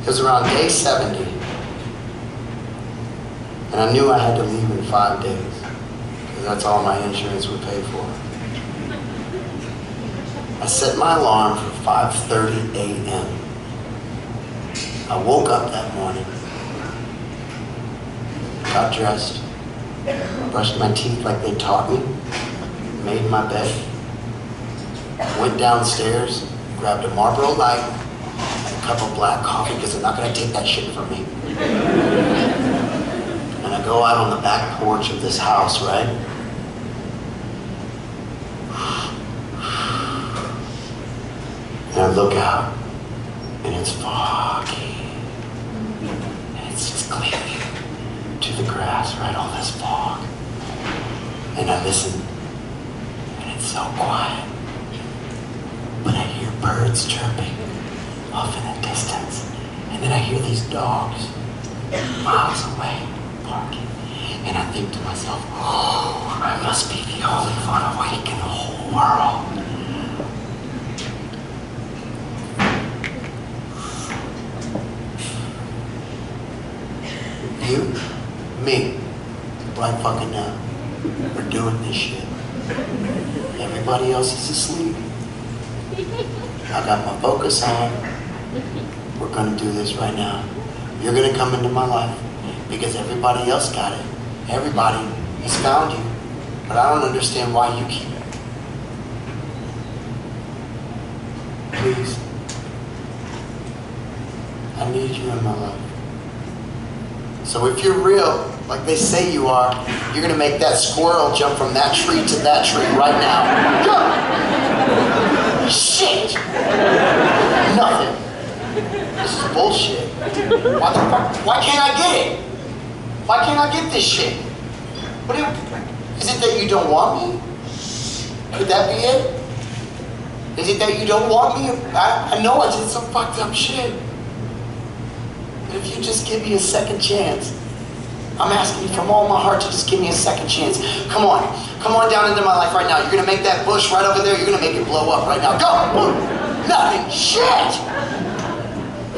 It was around day 70. And I knew I had to leave in 5 days. Because that's all my insurance would pay for. I set my alarm for 5:30 a.m. I woke up that morning, got dressed, brushed my teeth like they taught me, made my bed, went downstairs, grabbed a Marlboro Light, and a cup of black coffee, because they're not going to take that shit from me. And I go out on the back porch of this house, right? And I look out, and it's foggy. And it's just clinging to the grass, right? All this fog. And I listen, and it's so quiet. But I hear birds chirping off in the distance. And then I hear these dogs miles away barking. And I think to myself, oh, I must be the only one awake in the whole world. You, me, right fucking now, we're doing this shit. Everybody else is asleep. I got my focus on. We're gonna do this right now. You're gonna come into my life because everybody else got it. Everybody has found you. But I don't understand why you keep it. Please. I need you in my life. So if you're real, like they say you are, you're gonna make that squirrel jump from that tree to that tree right now. Jump! Shit! Nothing. This is bullshit. Why the fuck? Why can't I get it? Why can't I get this shit? Is it that you don't want me? Could that be it? Is it that you don't want me? I know I did some fucked up shit. But if you just give me a second chance, I'm asking you from all my heart to just give me a second chance. Come on down into my life right now. You're gonna make that bush right over there, you're gonna make it blow up right now. Go! Nothing. Shit!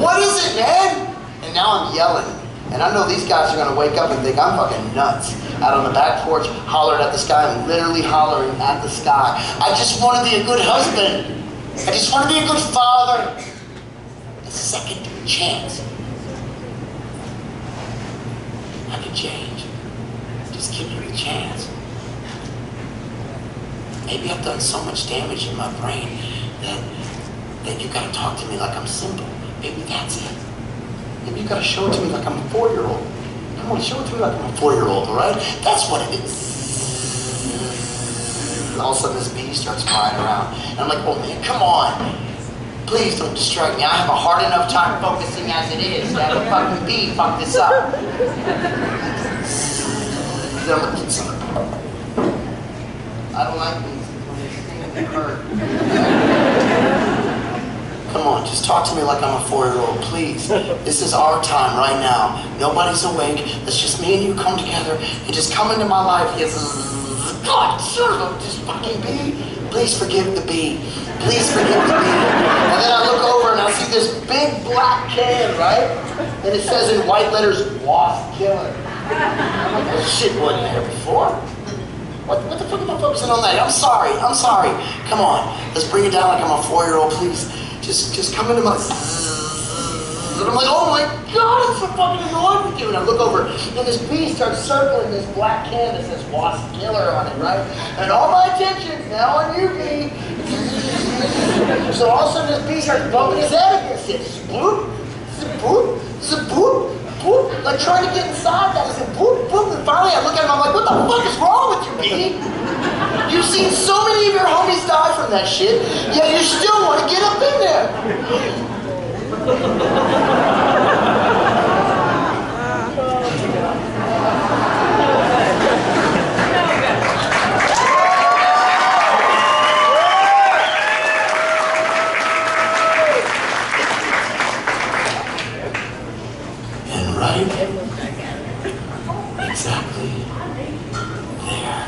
What is it, man? And now I'm yelling. And I know these guys are gonna wake up and think I'm fucking nuts. Out on the back porch, hollering at the sky. I'm literally hollering at the sky. I just want to be a good husband. I just want to be a good father. A second chance. I can change. Just give me a chance. Maybe I've done so much damage in my brain that you gotta talk to me like I'm simple. Maybe that's it. Maybe you gotta show it to me like I'm a 4-year-old. Come on, show it to me like I'm a 4-year-old, all right? That's what it is. All of a sudden this bee starts flying around. And I'm like, oh man, come on. Please don't distract me. I have a hard enough time focusing as it is. To have a fucking bee fuck this up. I don't like bees. They hurt. Come on, just talk to me like I'm a 4-year-old, please. This is our time right now. Nobody's awake. It's just me and you come together and just come into my life. God, son of a just fucking bee. Please forgive the bee. Please forgive the bee. And then I look over and I see this big black can, right? And it says in white letters, wasp killer. I'm like, well, shit wasn't there before. What the fuck am I focusing on that? I'm sorry. Come on, let's bring it down like I'm a 4-year-old, please. Just come into my... And I'm like, oh my God, I'm so fucking annoyed with you. And I look over, and this bee starts circling this black can that says wasp killer on it, right? And all my attention's now on you, bee. So all of a sudden this bee starts bumping his head against it. Spoop, spoop, spoop, spoop. Like trying to get inside that. I said, boop, boop. And finally I look at him, I'm like, what the fuck is wrong with you, bee? You've seen so many of your homies die from that shit, yet you still want to get up in there. And right, exactly there,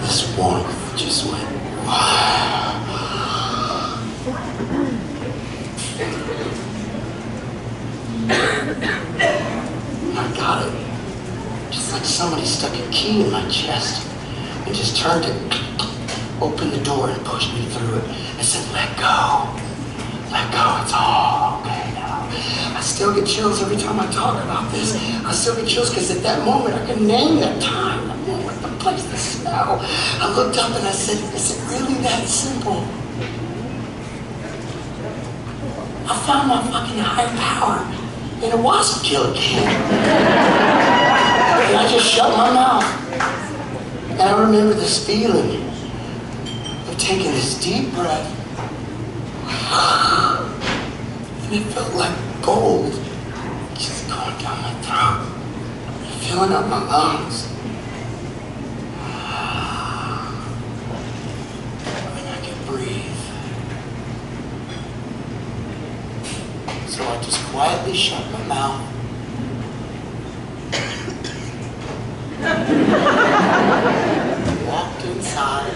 this warmth just went, wow. somebody stuck a key in my chest and just turned it, opened the door and pushed me through it. I said, let go, it's all okay now. I still get chills every time I talk about this. I still get chills because at that moment I can name that time, the moment, the place, the smell. I looked up and I said, is it really that simple? I found my fucking higher power in a wasp killer can. And I just shut my mouth. And I remember this feeling of taking this deep breath. And it felt like gold just going down my throat, filling up my lungs. And I could breathe. So I just quietly shut my mouth. Walked inside.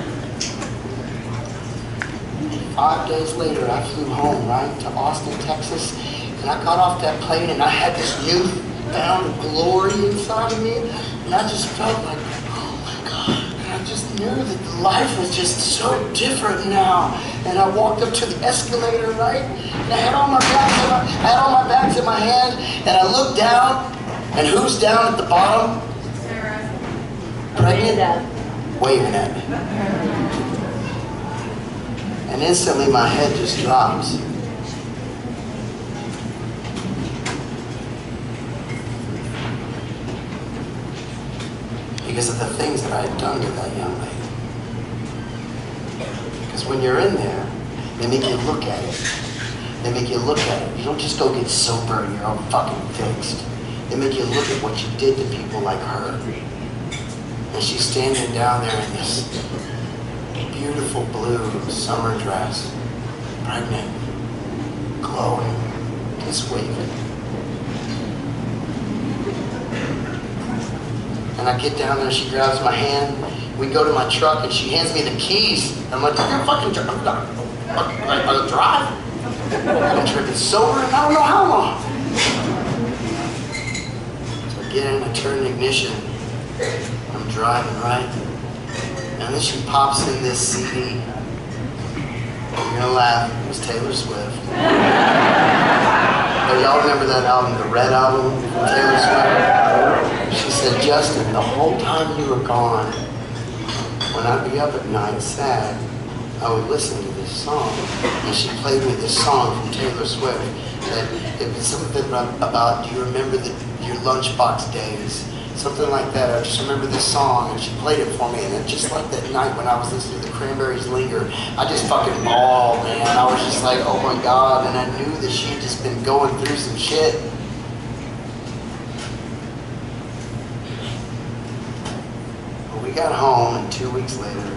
5 days later, I flew home, right, to Austin, Texas, and I got off that plane and I had this newfound glory inside of me, and I just felt like, oh my God, and I just knew that life was just so different now. And I walked up to the escalator, right, and I had all my bags in my hand, and I looked down, and who's down at the bottom? Pregnant? Waving at me. And instantly my head just drops. Because of the things that I had done to that young lady. Because when you're in there, they make you look at it. They make you look at it. You don't just go get sober and you're all fucking fixed. They make you look at what you did to people like her. And she's standing down there in this beautiful blue summer dress, pregnant, glowing, just waving. And I get down there, she grabs my hand, we go to my truck, and she hands me the keys. I'm like, you're fucking I'll drive. I've been drinking sober and I don't know how long. So I get in, I turn the ignition, I'm driving, right? And then she pops in this CD. You're gonna laugh, it was Taylor Swift. Oh, y'all remember that album, the Red album from Taylor Swift? She said, Justin, the whole time you were gone, when I'd be up at night sad, I would listen to this song. And she played me this song from Taylor Swift. And it was something about, do you remember your lunchbox days? Something like that. I just remember this song, and she played it for me, and it just like that night when I was listening to the Cranberries Linger, I just fucking bawled, man. I was just like, oh my God, and I knew that she had just been going through some shit. But we got home, and 2 weeks later,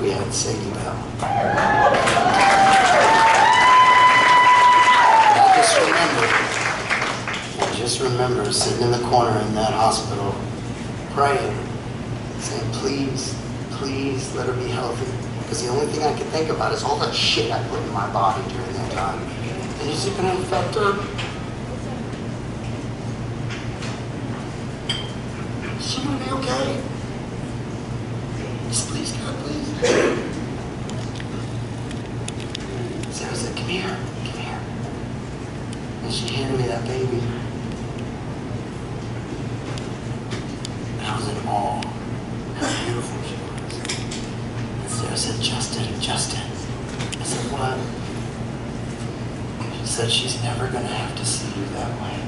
we had Sadie Bell. I just remember sitting in the corner in that hospital, praying, saying, please, please let her be healthy. Because the only thing I could think about is all that shit I put in my body during that time. And is it going to affect her? Is she going to be okay? Just please, God, please. Sarah said, come here, come here. And she handed me that baby. I was in awe how beautiful she was. And Sarah said, Justin. I said, what? She said, she's never going to have to see you that way.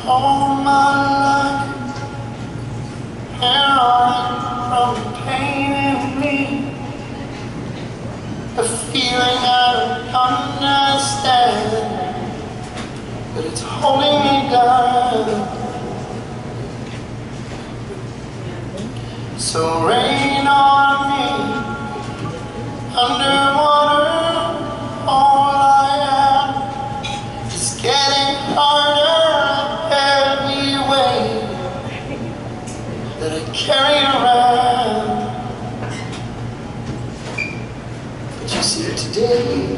All my life, and on from the pain in me, a feeling I don't understand, but it's holding me down. So rain on me, underwater, all I am is today,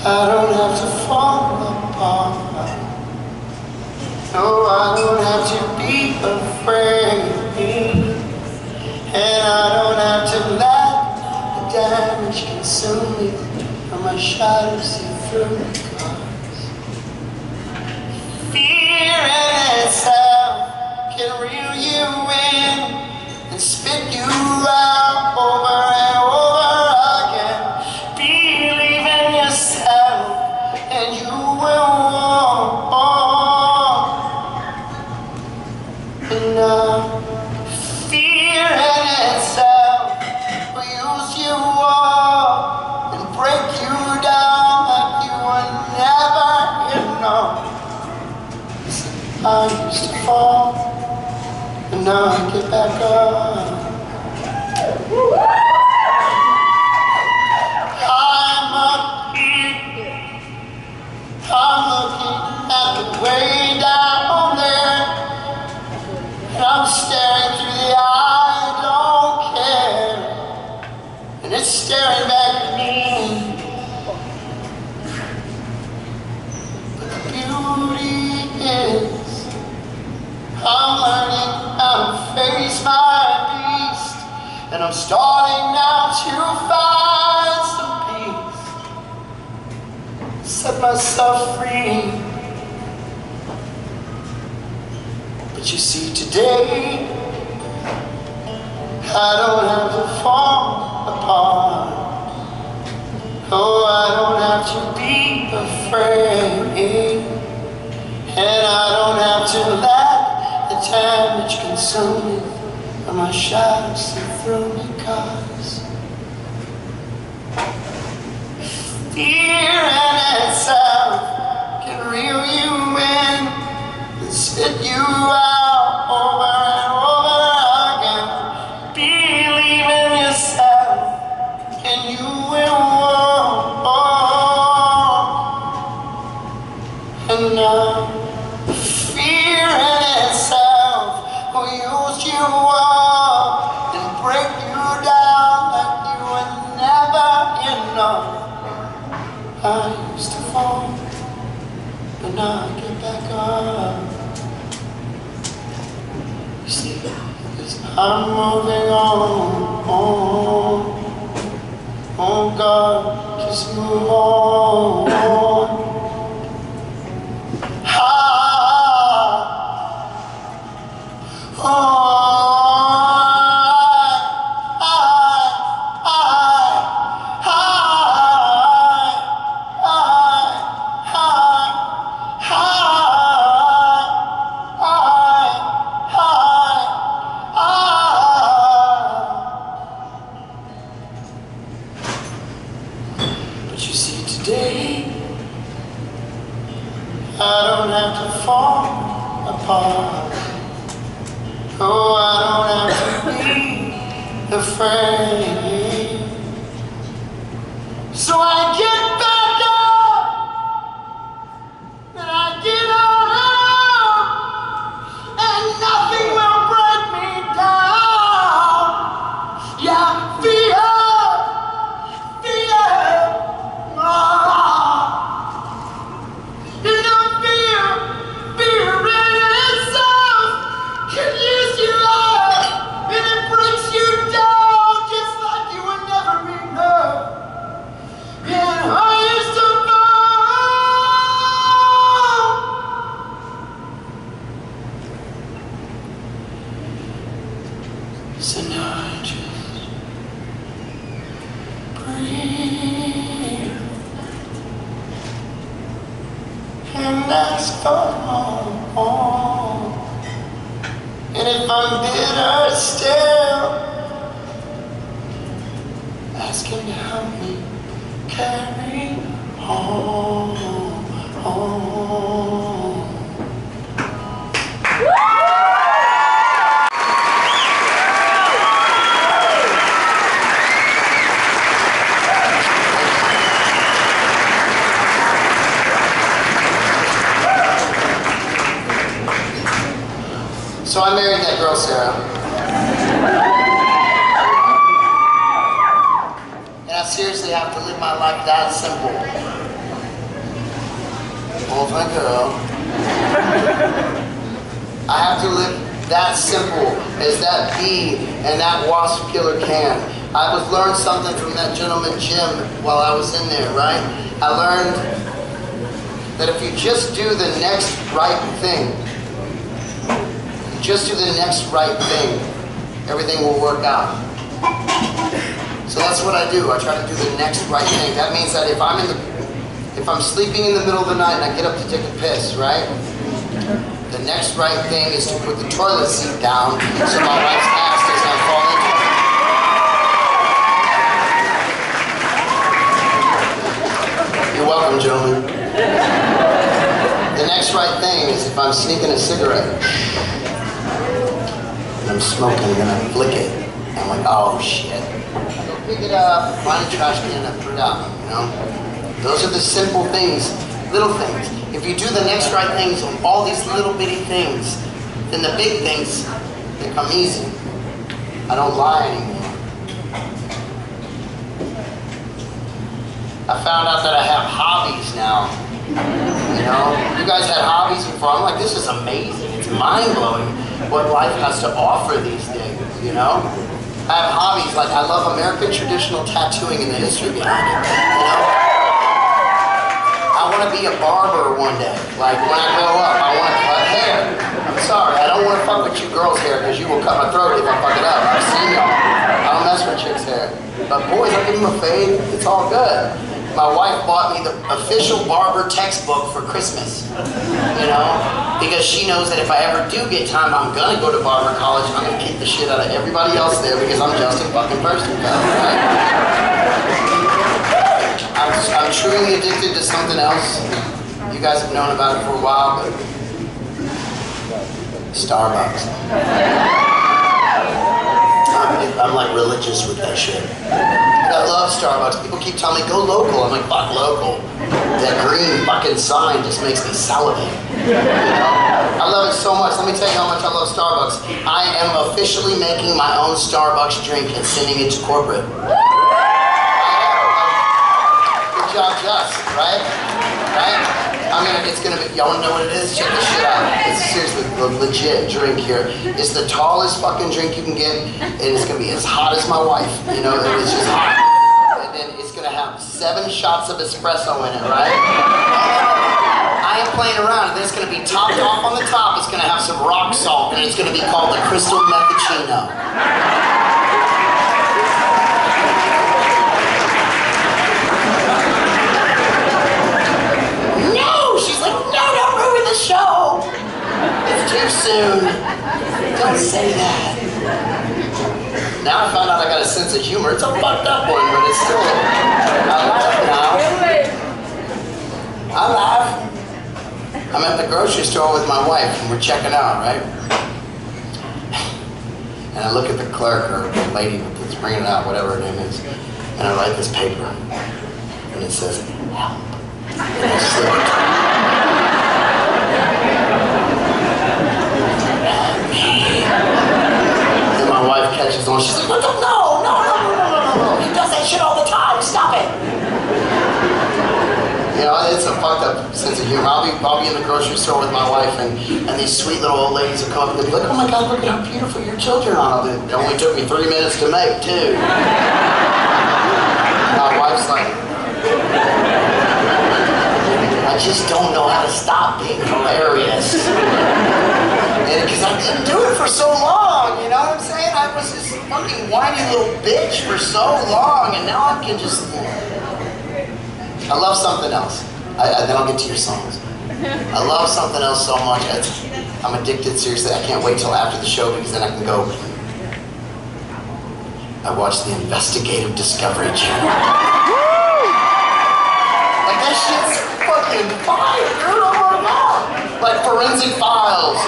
I don't have to fall apart. No, I don't have to be afraid. And I don't have to let the damage consume me, or my shadow see through me. Fear in itself can reel you in and spit you out over and over again. Believe in yourself and you will walk. And now, fear in itself will use you up and break you down like you were never, I used to fall, and now I get back up. I'm up here, I'm looking at the way down there, and I'm staring through the eye, I don't care, and it's staring back at me. But the beauty is, I'm learning how to face my beast, and I'm starting now to find some peace, set myself free. But you see, today, I don't have to fall apart. Oh, I don't have to be afraid, and I don't have to let the damage consume me, and my shadow see through me, 'cause fear in itself can reel you in and spit you out over and over again. Believe in yourself and you will walk. And now, fear in itself will use you up and break you down like you were never enough. I used to fall, but now I get back up. You see, because I'm moving on. Oh God, just move on. But you see, today, I don't have to fall apart. Oh, I don't have to be afraid. So I get back up, and I get up, and nothing will break me down. Yeah, fear. So now I just breathe and ask for more. And if I'm bitter still, ask him to help me carry on. So I married that girl, Sarah. And at like that simple. Well, thank you. I have to live that simple as that bee and that wasp killer can. I was learned something from that gentleman Jim while I was in there, right? I learned that if you just do the next right thing, just do the next right thing, everything will work out. So that's what I do. I try to do the next right thing. That means that if I'm sleeping in the middle of the night and I get up to take a piss, right? The next right thing is to put the toilet seat down so my wife's ass does not fall into it. You're welcome, gentlemen. The next right thing is if I'm sneaking a cigarette and I'm smoking and I flick it, and I'm like, oh shit. I go pick it up, find a trash can and I put it out, you know? Those are the simple things, little things. If you do the next right things on all these little bitty things, then the big things become easy. I don't lie anymore. I found out that I have hobbies now. You know, you guys had hobbies before. I'm like, this is amazing. It's mind-blowing what life has to offer these days, you know? I have hobbies like I love American traditional tattooing and the history behind it, you know? I want to be a barber one day. Like when I grow up, I want to cut hair. I'm sorry, I don't want to fuck with you girls' hair because you will cut my throat if I fuck it up. I've seen y'all. I don't mess with chicks' hair. But boys, I give them a fade. It's all good. My wife bought me the official barber textbook for Christmas. You know? Because she knows that if I ever do get time, I'm going to go to barber college and I'm going to kick the shit out of everybody else there because I'm Justin fucking Furstenfeld, right? I'm truly addicted to something else. You guys have known about it for a while, but Starbucks. I'm like religious with that shit. I love Starbucks. People keep telling me, go local. I'm like, fuck local. That green fucking sign just makes me salivate. You know? I love it so much. Let me tell you how much I love Starbucks. I am officially making my own Starbucks drink and sending it to corporate. Just, right? Right? I mean, it's gonna be, y'all wanna know what it is? Check this shit out. It's seriously a legit drink here. It's the tallest fucking drink you can get, and it's gonna be as hot as my wife. You know, it's just hot. And then it's gonna have 7 shots of espresso in it, right? I ain't playing around. And then it's gonna be topped off on the top. It's gonna have some rock salt, and it's gonna be called the Crystal Methicino. Show! It's too soon. Don't say that. Now I found out I got a sense of humor. It's a fucked up one, but it's still... I laugh now. I laugh. I'm at the grocery store with my wife and we're checking out, right? And I look at the clerk or the lady that's bringing it out, whatever her name is, and I write this paper. And it says, help. And I slip it. And my wife catches on, she's like, no, he does that shit all the time, stop it. You know, it's a fucked up sense of humor. I'll be in the grocery store with my wife and these sweet little old ladies will come up and they'll be like, oh my God, look at how beautiful your children are. It only took me 3 minutes to make, too. My wife's like, I just don't know how to stop being hilarious. Because I didn't do it for so long, you know what I'm saying? I was this fucking whiny little bitch for so long, and now I can just... I love something else. Then I'll get to your songs. I love something else so much. I'm addicted, seriously. I can't wait till after the show because then I can go... I watch the Investigative Discovery Channel. Like, that shit's fucking fire, dude. Like Forensic Files.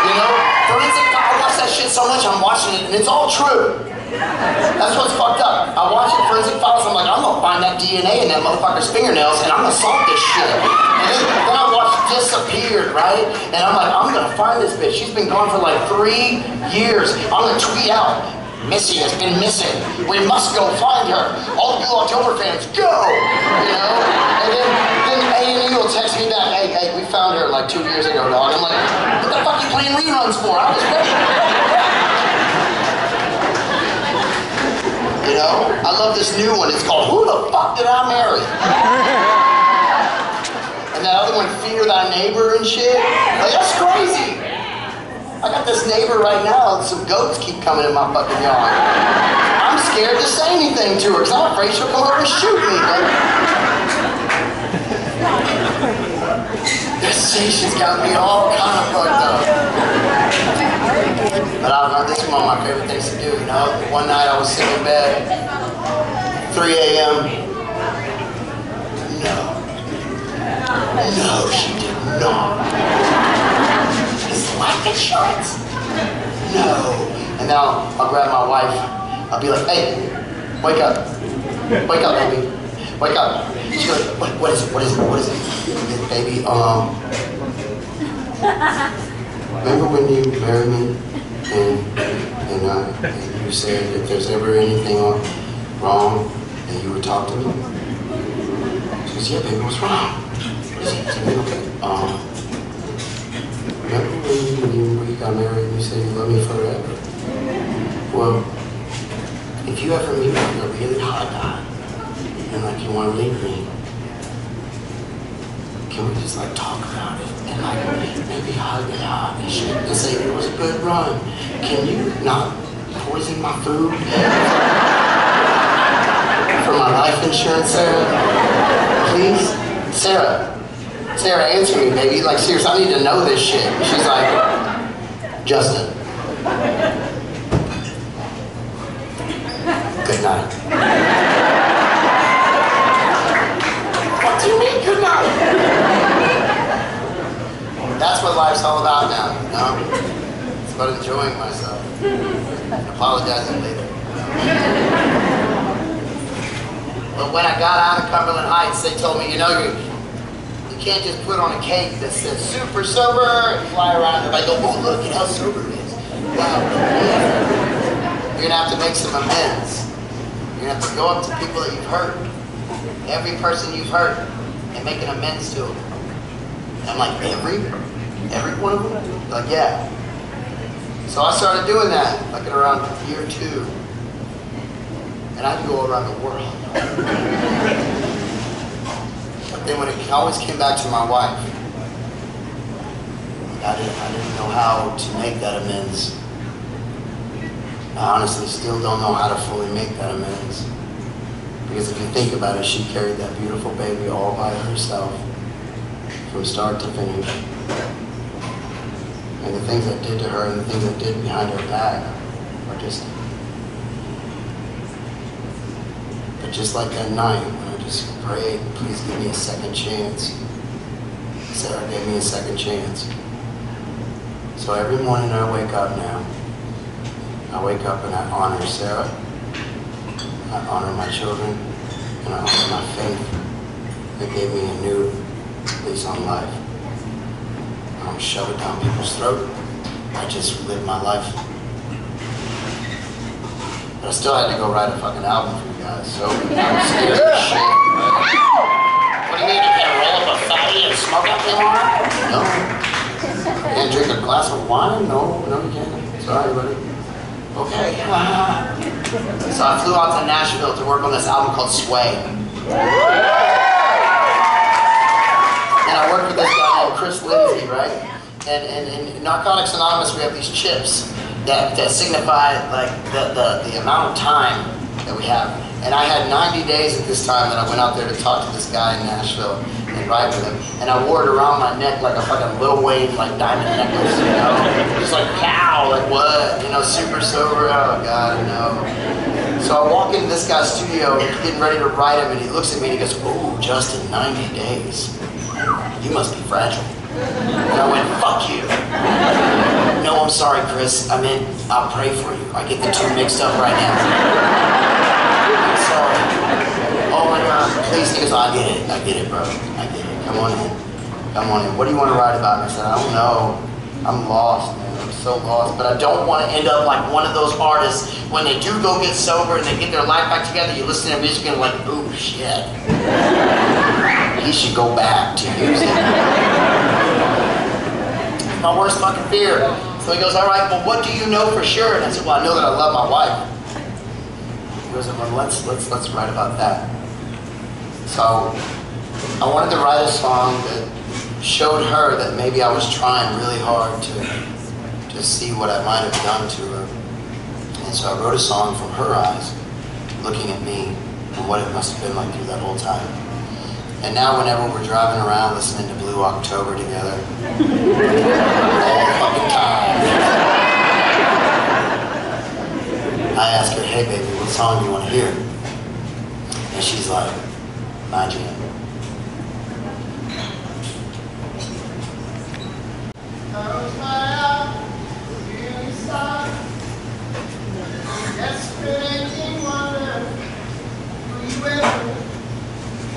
You know? Forensic Files. I watch that shit so much, I'm watching it, and it's all true. That's what's fucked up. I watch it, Forensic Files, I'm like, I'm gonna find that DNA in that motherfucker's fingernails, and I'm gonna solve this shit. And then I watch Disappeared, right? And I'm like, I'm gonna find this bitch. She's been gone for like 3 years. I'm gonna tweet out, Missy has been missing. We must go find her. All of you October fans, go! You know? And then A&E will text me back, hey, we found her like 2 years ago, dog. I'm like, what the fuck are you playing reruns for? I was ready. You know? I love this new one. It's called Who the Fuck Did I Marry? And that other one, Fear Thy Neighbor and shit. Like, that's crazy. I got this neighbor right now, some goats keep coming in my fucking yard. I'm scared to say anything to her because I'm afraid she'll come over and shoot me. This station's got me all kind of fucked up. But this is one of my favorite things to do, you know. One night I was sitting in bed, 3 a.m. No, she did not. Life insurance? No. And then I'll grab my wife. I'll be like, hey, wake up. Wake up, baby. Wake up. She's like, what is it? What is it? What is it? Baby, remember when you married me and you said if there's ever anything wrong that you would talk to me? She goes, yeah, baby, what's wrong? What is it? I said, okay. Remember when you got married and you said you love me forever? Well, if you ever meet like a really hot guy and like you want to leave me, can we just like talk about it and like maybe hug it out and shit and say it was a good run? Can you not poison my food for my life insurance, Sarah? Please? Sarah, answer me, baby. Like, seriously, I need to know this shit. She's like, Justin. Good night. What do you mean, good night? That's what life's all about now, you know? It's about enjoying myself. And apologizing later. But when I got out of Cumberland Heights, they told me, you know, you can't just put on a cake that says super sober and fly around and like, oh, look at how sober it is. Wow. You're going to have to make some amends. You're going to have to go up to people that you've hurt. Every person you've hurt and make an amends to them. And I'm like, every one of them? Like, yeah. So I started doing that, like at around year 2. And I'd go around the world. But then when it always came back to my wife, I didn't know how to make that amends. I honestly still don't know how to fully make that amends. Because if you think about it, she carried that beautiful baby all by herself, from start to finish. And the things I did to her and the things I did behind her back are just... But just like that night, when I just prayed, please give me a second chance. Sarah gave me a second chance. So every morning I wake up now. I wake up and I honor Sarah. I honor my children. And I honor my faith that gave me a new lease on life. I don't shove it down people's throat. I just live my life. But I still had to go write a fucking album for you guys, so I was scared as shit. What do you mean, you can't roll up a fatty and smoke out tomorrow? No. Can't drink a glass of wine? No, you can't. Sorry, buddy. Okay. So I flew out to Nashville to work on this album called Sway. And I worked with this guy named Chris Lindsay, right? And in Narcotics Anonymous, we have these chips that signify like the amount of time that we have. And I had 90 days at this time that I went out there to talk to this guy in Nashville and write with him. And I wore it around my neck like a fucking Lil Wayne like diamond necklace, you know? Just like, cow, like what? You know, super sober, oh God, no. So I walk into this guy's studio, getting ready to write him, and he looks at me and he goes, oh, Justin, 90 days. You must be fragile. And I went, fuck you. No, I'm sorry, Chris. I meant, I'll pray for you. I get the two mixed up right now. I'm sorry. Oh my God, please. He goes, I get it, bro. I get it. Come on in. Come on in. What do you want to write about? And I said, I don't know. I'm lost, man. I'm so lost, but I don't want to end up like one of those artists when they do go get sober and they get their life back together. You listen to their music and you're like, ooh, shit. He should go back to music. My worst fucking fear. So he goes, all right, well, what do you know for sure? And I said, well, I know that I love my wife. He goes, well, let's write about that. So I wanted to write a song that showed her that maybe I was trying really hard to see what I might have done to her. And so I wrote a song from her eyes, looking at me and what it must have been like through that whole time. And now whenever we're driving around listening to Blue October together, all the fucking time, I ask her, hey baby, what song do you want to hear? And she's like, my jam. Close my eyes, really sorry. Desperate wonder, will you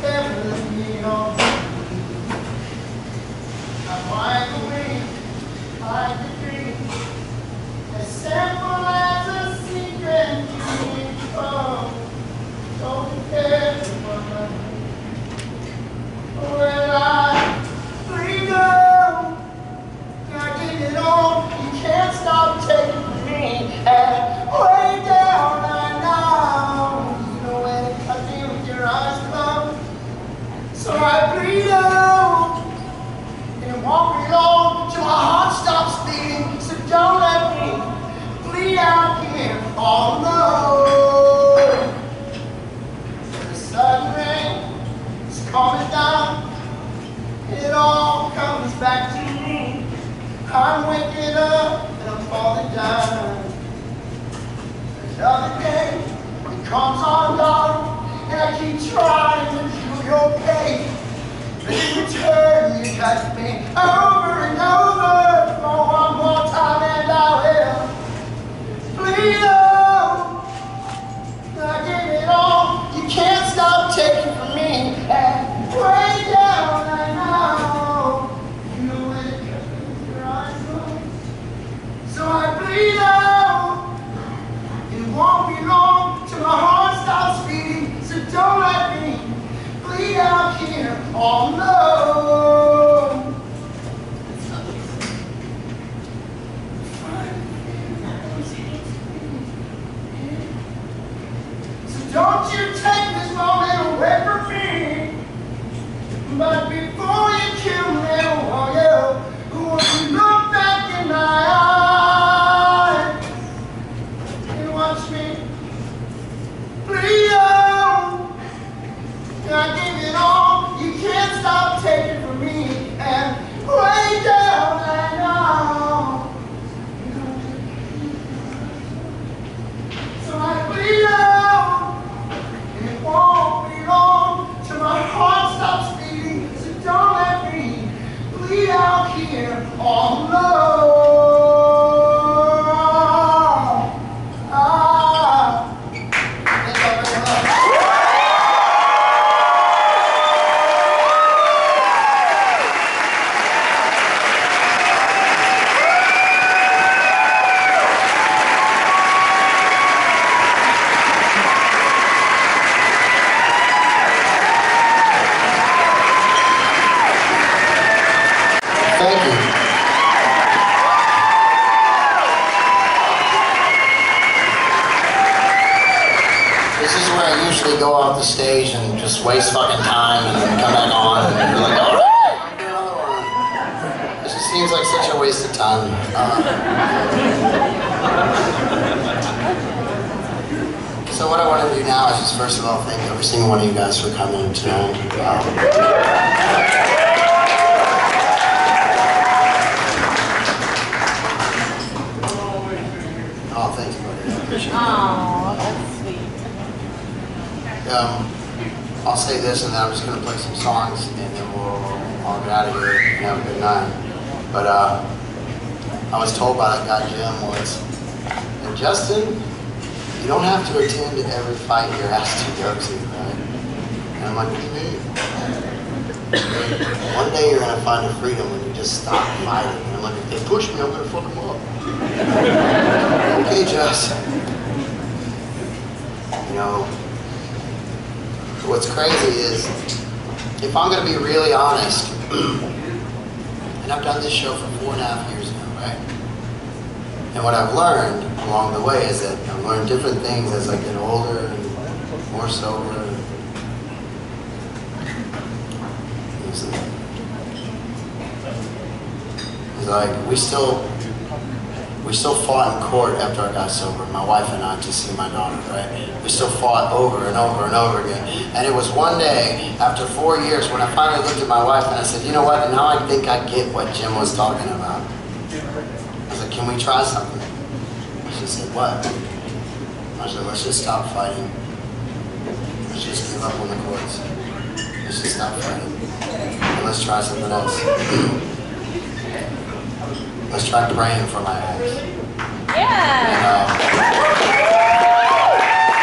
ever let me on? I'm wide awake, like a dream, as simple as a secret dream. Oh, don't care for my well, I freedom. I give it all, you can't stop taking from me. And way down, I know, you know when it cuts me with your eyes closed. So I bleed out, and it won't be long till my heart stops beating. So don't let me bleed out here all alone. The sudden rain is coming down, it all comes back to me. I'm waking up and I'm falling down. Another day, it comes on down, and I keep trying to feel your pain. But in return, you touch me over and over for one more time, and I will bleed out. I give it all, you can't stop taking from me, and way down, I know. So I bleed out. It won't be long till my heart stops beating. So don't let me bleed out here all alone. So don't you take this moment away from me. But before you kill me, oh yeah, when you look back in my eyes and watch me bleed out, and I give it all, you can't stop taking from me, and way down I know. So I bleed out, and it won't be long till my heart stops beating, so don't let me bleed out here all alone. Go off the stage and just waste fucking time and then come back on and be like, all right, I'll do another one. It just seems like such a waste of time. So what I want to do now is just first of all thank every single one of you guys for coming tonight. Oh, thanks, buddy. I appreciate it. Oh, that's sweet. I'll say this and then I'm just going to play some songs and then we'll all get out of here and have a good night. But I was told by that guy Jim once, and Justin, you don't have to attend every fight you're asked to go to, right? And I'm like, what do you mean? One day you're going to find a freedom when you just stop fighting. I'm like, if they push me, I'm gonna fuck them up. Okay, Jess. You know, what's crazy is, if I'm gonna be really honest, and I've done this show for 4.5 years now, right? And what I've learned along the way is that I've learned different things as I get older and more sober. It's like we still fought in court after I got sober, my wife and I, to see my daughter, right? We still fought over and over and over again. And it was one day, after 4 years, when I finally looked at my wife and I said, you know what, now I think I get what Jim was talking about. I was like, can we try something? She said, what? I said, let's just stop fighting. Let's just give up on the courts. Let's just stop fighting. And let's try something else. Let's try praying for my ex. Yeah. And,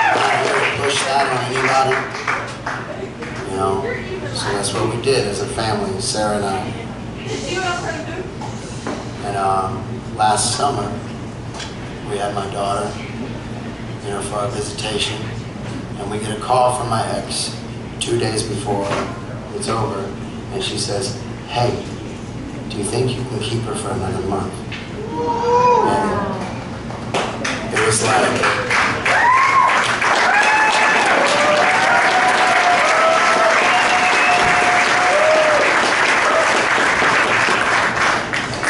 I'm not here to push that on anybody. You know, so that's what we did as a family, Sarah and I. And last summer, we had my daughter, you know, for our visitation, and we get a call from my ex 2 days before it's over, and she says, hey, do you think you can keep her for another month? And it was like,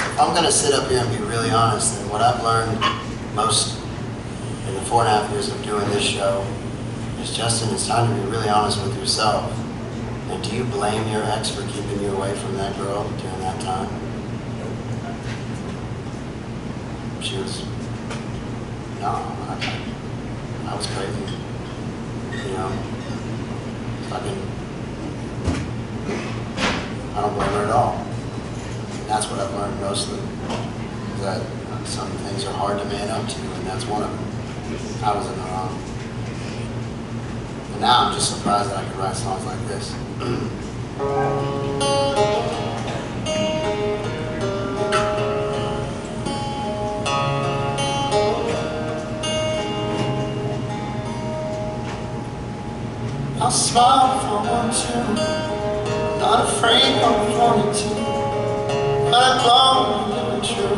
if I'm gonna sit up here and be really honest, then what I've learned most in the 4.5 years of doing this show is, Justin, it's time to be really honest with yourself. And do you blame your ex for keeping you away from that girl during that time? She was, no, I was crazy. You know, fucking, I don't blame her at all. And that's what I've learned mostly, is that some things are hard to man up to, and that's one of them. I was in the wrong. And now I'm just surprised that I could write songs like this. I'll smile if I want to, not afraid of wanting to, but I don't live it true.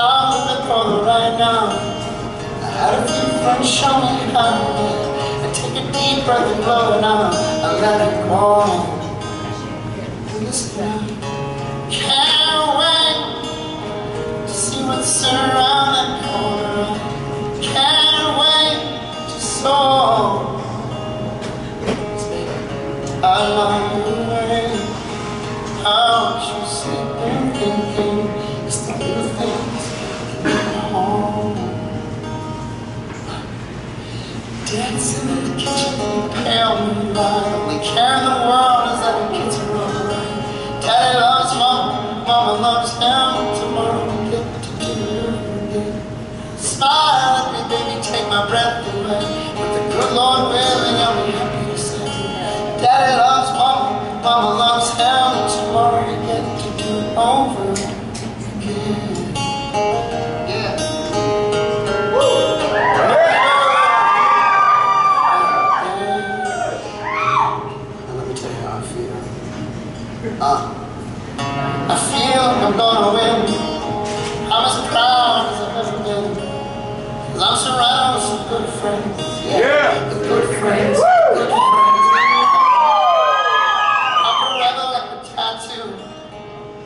I'm living for the right now. I had a few friends show me how to live. I take a deep breath and blow it out. I let it go. Listen, can't wait to see what's around that corner. Can't wait to soar. I love the way how you sleep and thinking. It's the little things that make it home. Dancing in the kitchen in the pale moonlight. Only care in the world is that the kids are alright. Daddy loves mom, mama loves him. Tomorrow we get to do it over again. Smile at me, baby, take my breath away. With the good Lord willing, I'll be happy to say, Daddy loves mama, mama loves him. Tomorrow we get to do it over again. Yeah. Woo! I feel like I'm gonna win. I'm as proud as I've ever been. Cause I'm surrounded with some good friends. Yeah. The good friends. Woo! Good friends. I'm forever like a tattoo.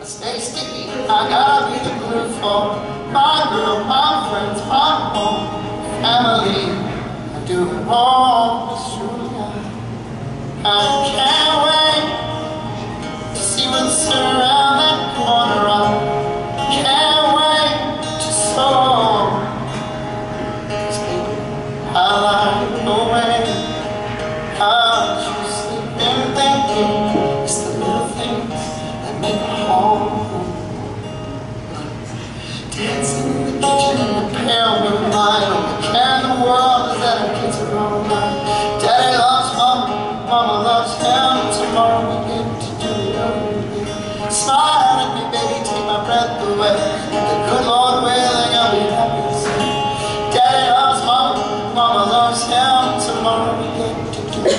I stay sticky. I gotta be the glue for my girl, my friends, my home, family. I do it all, it's truly I can't wait to see what's around that corner. I can't wait to soar. I like the way how you sleep and thinking. It's the little things that make it home. Dancing in the kitchen in the pale moonlight. Only care in the world is that our kids are alright. Daddy loves mama, mama loves him.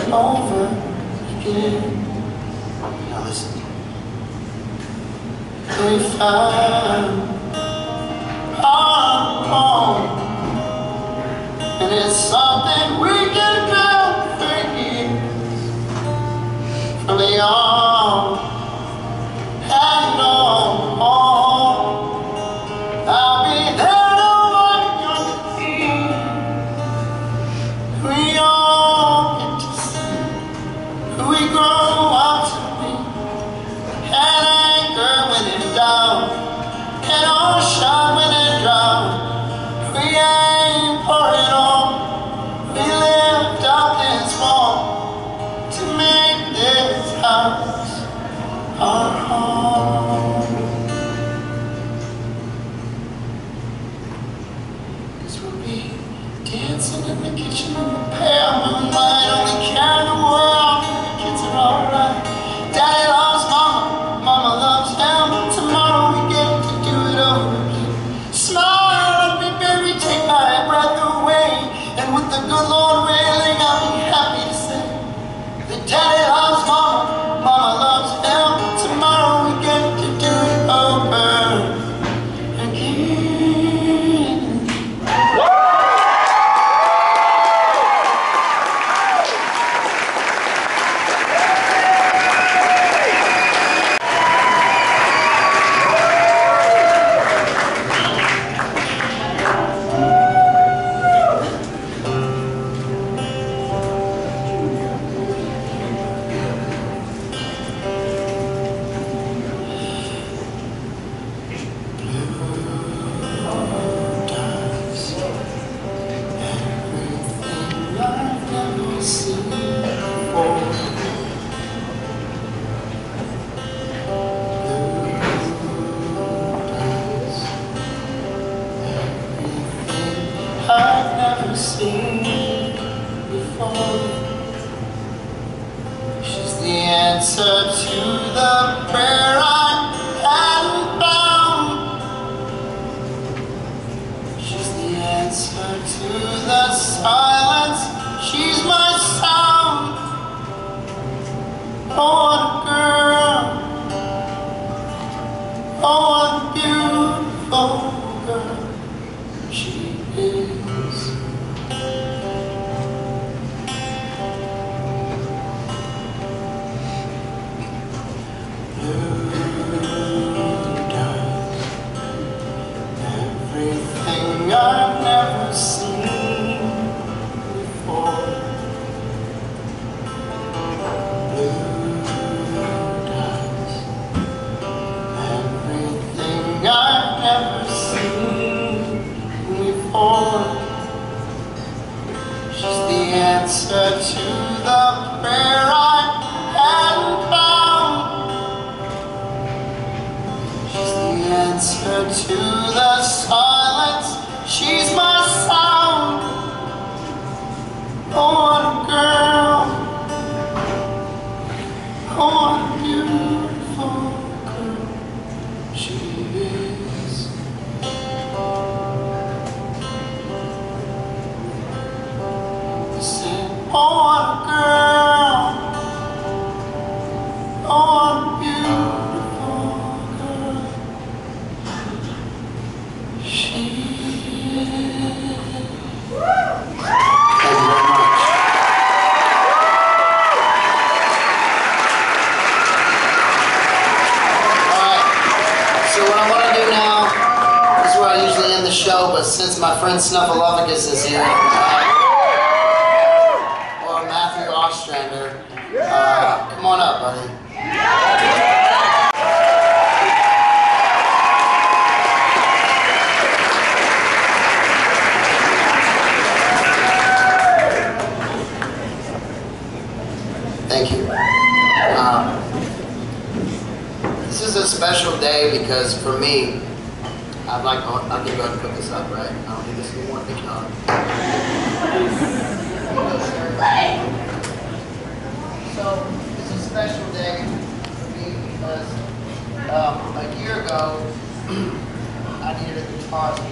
and over again. Now listen. We found our home, and it's something we can do for years. From the arm and on, I'll be there to wipe your tears. We all get to see who we grow up to be, and anchor when it's down, and ocean when it's drown. We aim for it all. We lift up this wall to make this house our home. 'Cause we'll be dancing in the kitchen in the pale moonlight, only care in the world if the kids are alright. Daddy loves mama, mama loves him. Tomorrow we get to do it over again. Smile at me, baby, take my breath away. And with the good Lord willing, I'll be happy to say that Daddy loves mama, mama loves him. Tomorrow we get to do it over again. I've never seen before. She's the answer to the prayer I hadn't found. She's the answer to the silence. She's my sound. Oh, what a girl. Oh, what a beautiful girl she is. Blue does everything I've never seen before. Blue does everything I've never seen before. She's the answer to the prayer I hadn't found. She's the answer to the silence. She's my sound. Oh, what a girl. Oh, what a beautiful girl she is. Oh, what a girl. Oh, what a beautiful girl she is. Thank you very much. Alright, so what I want to do now is where I usually end the show, but since my friend Snuffleupagus is here, Matthew Ostrander, come on up, buddy. Thank you. This is a special day because for me, I can go ahead and put this up, right? I don't think this is one thing on. So it's a special day for me because a year ago I needed a guitarist. We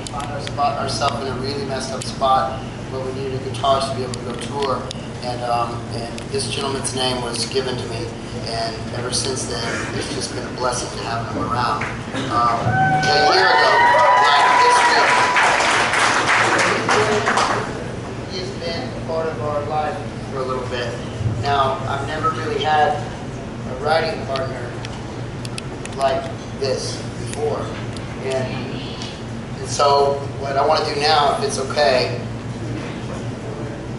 found ourselves in a really messed up spot where we needed a guitarist to be able to go tour. And this gentleman's name was given to me, and ever since then, it's just been a blessing to have him around. A year ago, like this week, he's been part of our life for a little bit. Now, I've never really had a writing partner like this before, and so what I want to do now, if it's okay,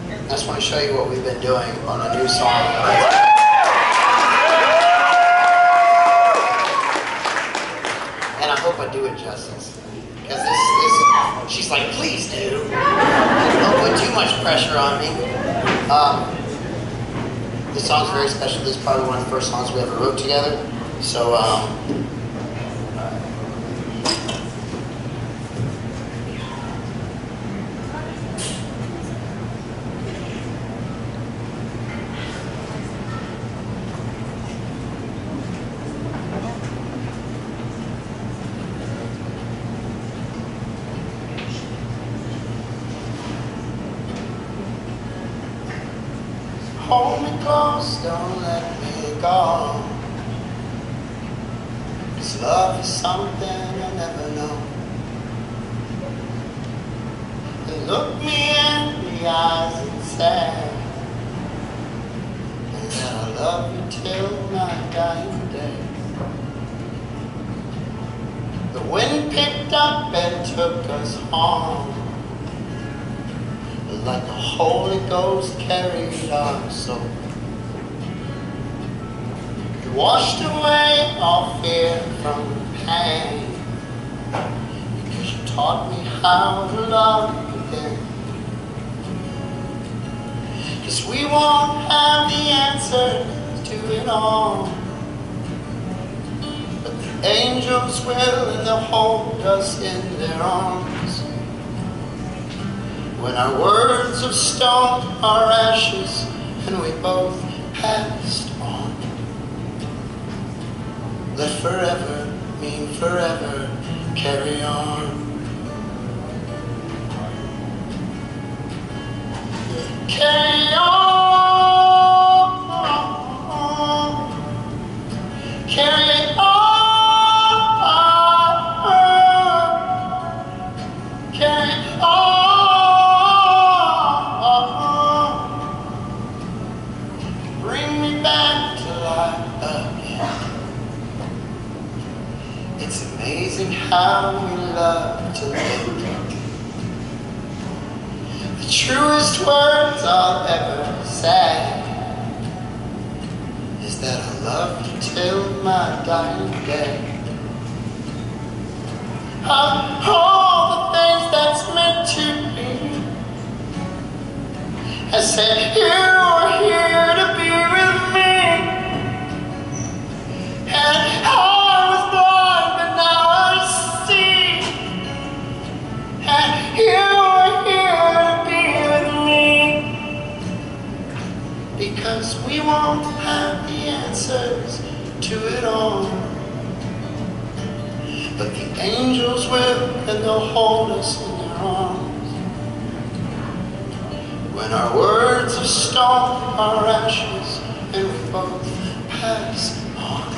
I just want to show you what we've been doing on a new song. And I hope I do it justice. Because this, she's like, please do. Don't put too much pressure on me. This song's very special. This is probably one of the first songs we ever wrote together. So, hold me close, don't let me go. 'Cause love is something I never know. And look me in the eyes and say that I love you till my dying day. The wind picked up and took us home, like the Holy Ghost carried our soul. You washed away all fear from pain, because you taught me how to love again. Because we won't have the answer to it all, but the angels will, and they'll hold us in their arms. When our words of stone are ashes and we both passed on, let forever mean forever, carry on. Carry on, carry on, carry on. It's amazing how we love to live. The truest words I'll ever say is that I love you till my dying day. All the things that's meant to be, I said you're here to be with me. And I was blind, but now I see. And you're here to be with me. Because we won't have the answers to it all, but the angels will, and they'll hold us in their arms. When our words of stone are ashes and we both pass on,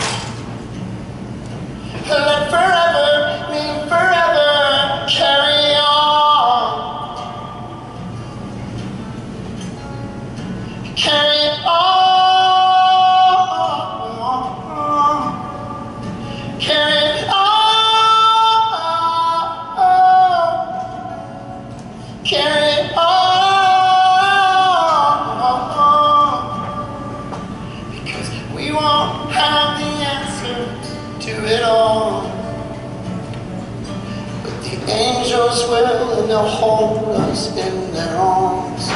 let forever mean forever, carry on. Carry on. Carry on. Carry on. Because we won't have the answer to it all, but the angels will, and they'll hold us in their arms.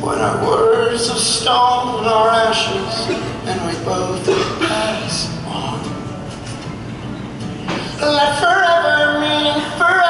When our words of stone are ashes and we both pass on, let forever mean forever.